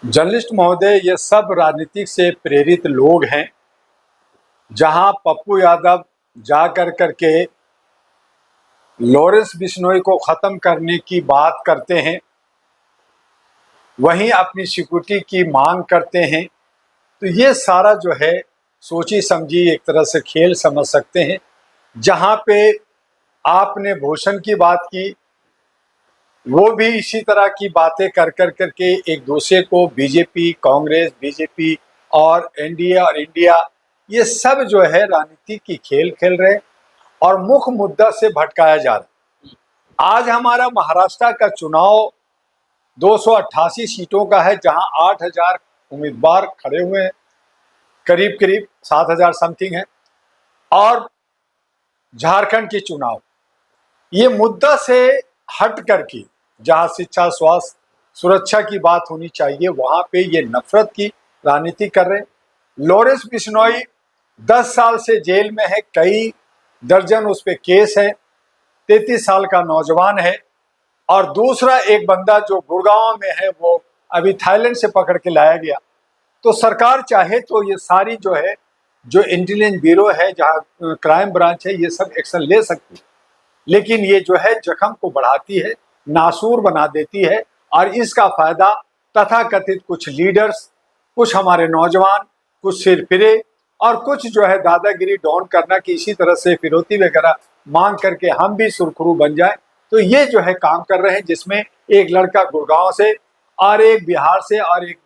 Journalist महोदय, ये सब राजनीतिक से प्रेरित लोग हैं। जहां पप्पू यादव जा करके लॉरेंस बिश्नोई को खत्म करने की बात करते हैं, वहीं अपनी सिक्योरिटी की मांग करते हैं, तो ये सारा जो है सोची समझी एक तरह से खेल समझ सकते हैं। जहां पे आपने भूषण की बात की, वो भी इसी तरह की बातें कर करके एक दूसरे को बीजेपी, कांग्रेस, बीजेपी और एनडीए और इंडिया, ये सब जो है राजनीति की खेल खेल रहे और मुख्य मुद्दा से भटकाया जा रहा। आज हमारा महाराष्ट्र का चुनाव 288 सीटों का है, जहां 8000 उम्मीदवार खड़े हुए हैं, करीब करीब 7000 समथिंग है। और झारखंड की चुनाव, ये मुद्दा से हट करके जहां शिक्षा, स्वास्थ्य, सुरक्षा की बात होनी चाहिए, वहां पे ये नफरत की राजनीति कर रहे हैं। लॉरेंस बिश्नोई 10 साल से जेल में है, कई दर्जन उस पर केस है, 33 साल का नौजवान है। और दूसरा एक बंदा जो गुड़गांव में है, वो अभी थाईलैंड से पकड़ के लाया गया। तो सरकार चाहे तो ये सारी जो है, जो इंटेलिजेंस ब्यूरो है, जहाँ क्राइम ब्रांच है, ये सब एक्शन ले सकती है, लेकिन ये जो है जख्म को बढ़ाती है, नासूर बना देती है। और इसका फायदा तथाकथित कुछ लीडर्स, कुछ हमारे नौजवान, कुछ सिरफिरे और कुछ जो है दादागिरी डॉन करना कि इसी तरह से फिरौती वगैरह मांग करके हम भी सुरखरू बन जाए, तो ये जो है काम कर रहे हैं। जिसमें एक लड़का गुड़गांव से और एक बिहार से और एक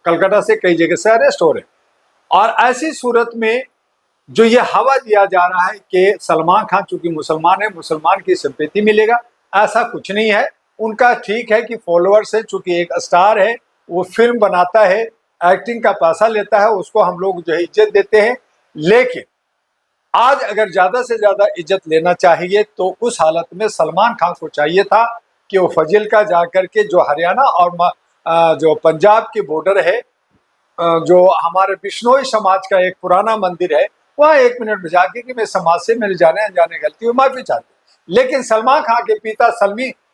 कलकत्ता से, कई जगह से अरेस्ट हो रहे। और ऐसी सूरत में जो ये हवा दिया जा रहा है कि सलमान खान चूंकि मुसलमान है, मुसलमान की सिंपैथी मिलेगा, ऐसा कुछ नहीं है। उनका ठीक है कि फॉलोअर्स है, चूंकि एक स्टार है, वो फिल्म बनाता है, एक्टिंग का पैसा लेता है, उसको हम लोग जो है इज्जत देते हैं। लेकिन आज अगर ज्यादा से ज्यादा इज्जत लेना चाहिए तो उस हालत में सलमान खान को चाहिए था कि वो फजिल्का जाकर के, जो हरियाणा और जो पंजाब की बॉर्डर है, जो हमारे बिश्नोई समाज का एक पुराना मंदिर है, वहाँ 1 मिनट बजा के कि मैं समाज से मेरे जाने अनजाने गलती हुई, माफी चाहते। लेकिन सलमान खान के पिता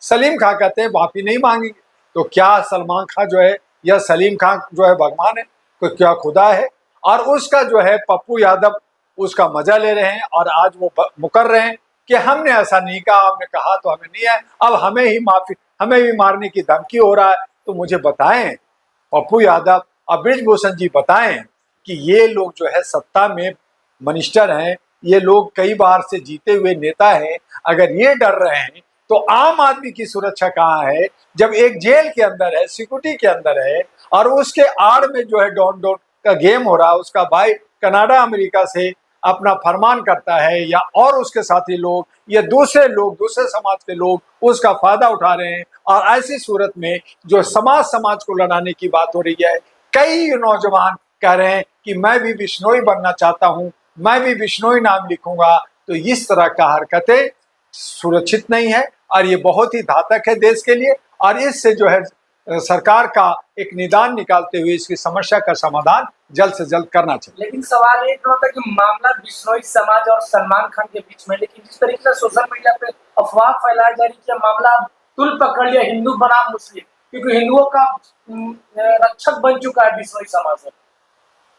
सलीम खान कहते हैं माफी नहीं मांगेंगे। तो क्या सलमान खान जो है या सलीम खान जो है भगवान है, तो क्या खुदा है? और उसका जो है पप्पू यादव उसका मजा ले रहे हैं और आज वो मुकर रहे हैं कि हमने ऐसा नहीं कहा, हमने कहा तो हमें नहीं है, अब हमें भी मारने की धमकी हो रहा है। तो मुझे बताएं पप्पू यादव और बृजभूषण जी, बताएं कि ये लोग जो है सत्ता में मिनिस्टर हैं, ये लोग कई बार से जीते हुए नेता हैं, अगर ये डर रहे हैं तो आम आदमी की सुरक्षा कहाँ है? जब एक जेल के अंदर है, सिक्योरिटी के अंदर है, और उसके आड़ में जो है डॉन का गेम हो रहा है, उसका भाई कनाडा अमेरिका से अपना फरमान करता है, या और उसके साथी लोग या दूसरे लोग, दूसरे समाज के लोग उसका फायदा उठा रहे हैं। और ऐसी सूरत में जो समाज को लड़ाने की बात हो रही है, कई नौजवान कह रहे हैं कि मैं भी बिश्नोई बनना चाहता हूं, मैं भी बिश्नोई नाम लिखूंगा। तो इस तरह का हरकतें सुरक्षित नहीं है और ये बहुत ही घातक है देश के लिए। और इससे जो है सरकार का एक निदान निकालते हुए इसकी समस्या का समाधान जल्द से जल्द करना चाहिए। लेकिन सवाल ये होता है कि मामला बिश्नोई समाज और सलमान खान के बीच में, लेकिन जिस तरीके से सोशल मीडिया पे अफवाह फैलाई जा रही है, मामला तुल पकड़ लिया हिंदू बनाम मुस्लिम, क्योंकि हिंदुओं का रक्षक बन चुका है बिश्नोई समाज।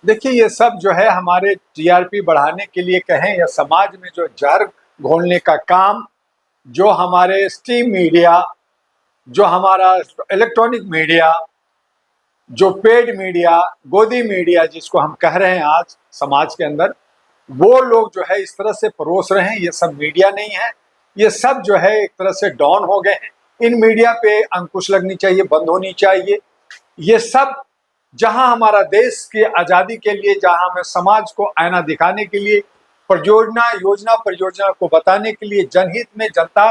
देखिए, ये सब जो है हमारे टीआरपी बढ़ाने के लिए कहें या समाज में जो जहर घोलने का काम, जो हमारे स्ट्रीम मीडिया, जो हमारा इलेक्ट्रॉनिक मीडिया, जो पेड मीडिया, गोदी मीडिया जिसको हम कह रहे हैं आज समाज के अंदर, वो लोग जो है इस तरह से परोस रहे हैं। ये सब मीडिया नहीं है, ये सब जो है एक तरह से डॉन हो गए हैं। इन मीडिया पे अंकुश लगनी चाहिए, बंद होनी चाहिए। ये सब जहां हमारा देश की आज़ादी के लिए, जहां हमें समाज को आईना दिखाने के लिए, परियोजना को बताने के लिए, जनहित में जनता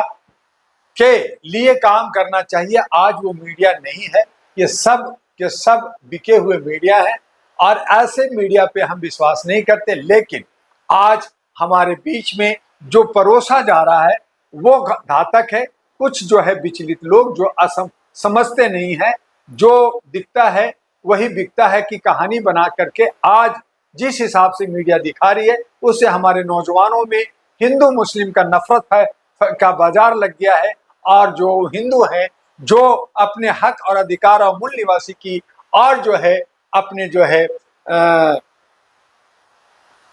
के लिए काम करना चाहिए, आज वो मीडिया नहीं है। ये सब के सब बिके हुए मीडिया है और ऐसे मीडिया पे हम विश्वास नहीं करते। लेकिन आज हमारे बीच में जो परोसा जा रहा है वो घातक है। कुछ जो है विचलित लोग जो समझते नहीं है, जो दिखता है वही बिकता है की कहानी बना करके आज जिस हिसाब से मीडिया दिखा रही है, उससे हमारे नौजवानों में हिंदू मुस्लिम का नफरत का बाजार लग गया है। और जो हिंदू हैं, जो अपने हक और अधिकार और मूल निवासी की और जो है अपने जो है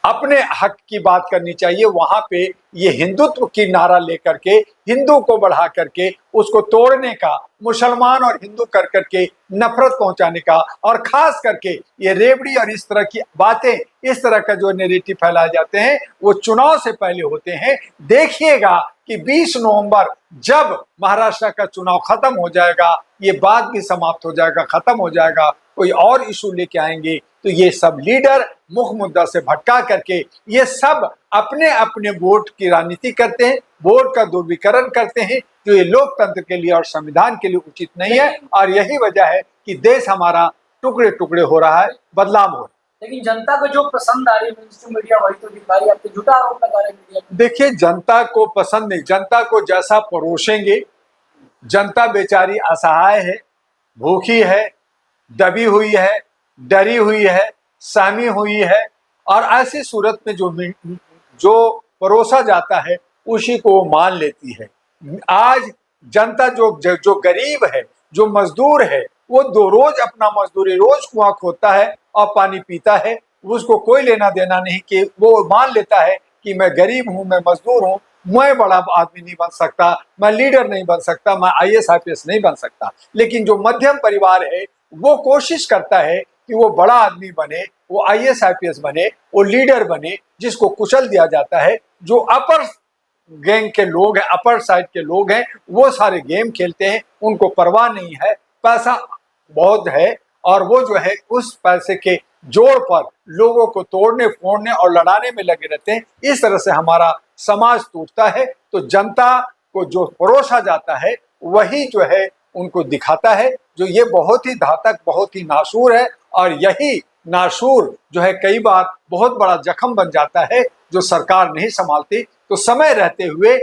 अपने हक की बात करनी चाहिए। वहां पे ये हिंदुत्व की नारा लेकर के, हिंदू को बढ़ा करके उसको तोड़ने का, मुसलमान और हिंदू कर करके नफरत पहुंचाने का, और खास करके ये रेवड़ी और इस तरह की बातें, इस तरह का जो नैरेटिव फैलाए जाते हैं वो चुनाव से पहले होते हैं। देखिएगा कि 20 नवंबर जब महाराष्ट्र का चुनाव खत्म हो जाएगा, ये बात भी समाप्त हो जाएगा, खत्म हो जाएगा, कोई और इशू लेके आएंगे, तो ये सब लीडर मुख्य मुद्दा से भटका करके ये सब अपने अपने वोट की राजनीति करते हैं, वोट का दुर्विकरण करते हैं, जो ये लोकतंत्र के लिए और संविधान के लिए उचित नहीं है। और यही वजह है कि देश हमारा टुकड़े टुकड़े हो रहा है, बदलाव हो रहा है। लेकिन जनता को जो पसंद आ रही है मीडिया वही तो दिखा रही है, आपको झूठा आरोप लगा रहे हैं मीडिया। देखिए, जनता को पसंद नहीं, जनता को जैसा परोसेंगे, जनता बेचारी असहाय है, भूखी है, दबी हुई है, डरी हुई है, सहमी हुई है, और ऐसी सूरत में जो परोसा जाता है उसी को वो मान लेती है। आज जनता जो गरीब है, जो मजदूर है, वो दो रोज अपना मजदूरी, रोज कुआं खोदता है और पानी पीता है, उसको कोई लेना देना नहीं, कि वो मान लेता है कि मैं गरीब हूं, मैं मजदूर हूं, मैं बड़ा आदमी नहीं बन सकता, मैं लीडर नहीं बन सकता, मैं IAS IPS नहीं बन सकता। लेकिन जो मध्यम परिवार है वो कोशिश करता है कि वो बड़ा आदमी बने, वो IAS IPS बने, वो लीडर बने, जिसको कुचल दिया जाता है। जो अपर गैंग के लोग हैं, अपर साइड के लोग हैं, वो सारे गेम खेलते हैं, उनको परवाह नहीं है, पैसा बहुत है, और वो जो है उस पैसे के जोर पर लोगों को तोड़ने फोड़ने और लड़ाने में लगे रहते हैं। इस तरह से हमारा समाज टूटता है। तो जनता को जो परोसा जाता है वही जो है उनको दिखाता है, जो ये बहुत ही घातक, बहुत ही नासूर है। और यही नासूर जो है कई बार बहुत बड़ा जख्म बन जाता है, जो सरकार नहीं संभालती। तो समय रहते हुए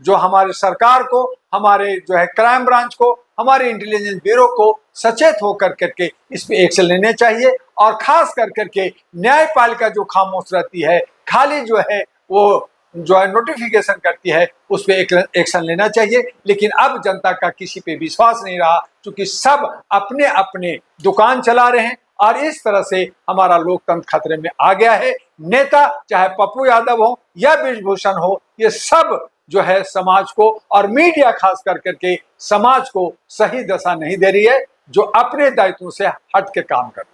जो हमारे सरकार को, हमारे जो है क्राइम ब्रांच को, हमारे इंटेलिजेंस ब्यूरो को सचेत होकर करके इस पे एक्शन लेने चाहिए। और खास कर करके न्यायपालिका जो खामोश रहती है, खाली जो है वो जो है नोटिफिकेशन करती है, उस पर एक्शन लेना चाहिए। लेकिन अब जनता का किसी पे विश्वास नहीं रहा, क्योंकि सब अपने अपने दुकान चला रहे हैं, और इस तरह से हमारा लोकतंत्र खतरे में आ गया है। नेता चाहे पप्पू यादव हो या ब्रिजभूषण हो, ये सब जो है समाज को और मीडिया खास कर करके समाज को सही दशा नहीं दे रही है, जो अपने दायित्वों से हट के काम करता है।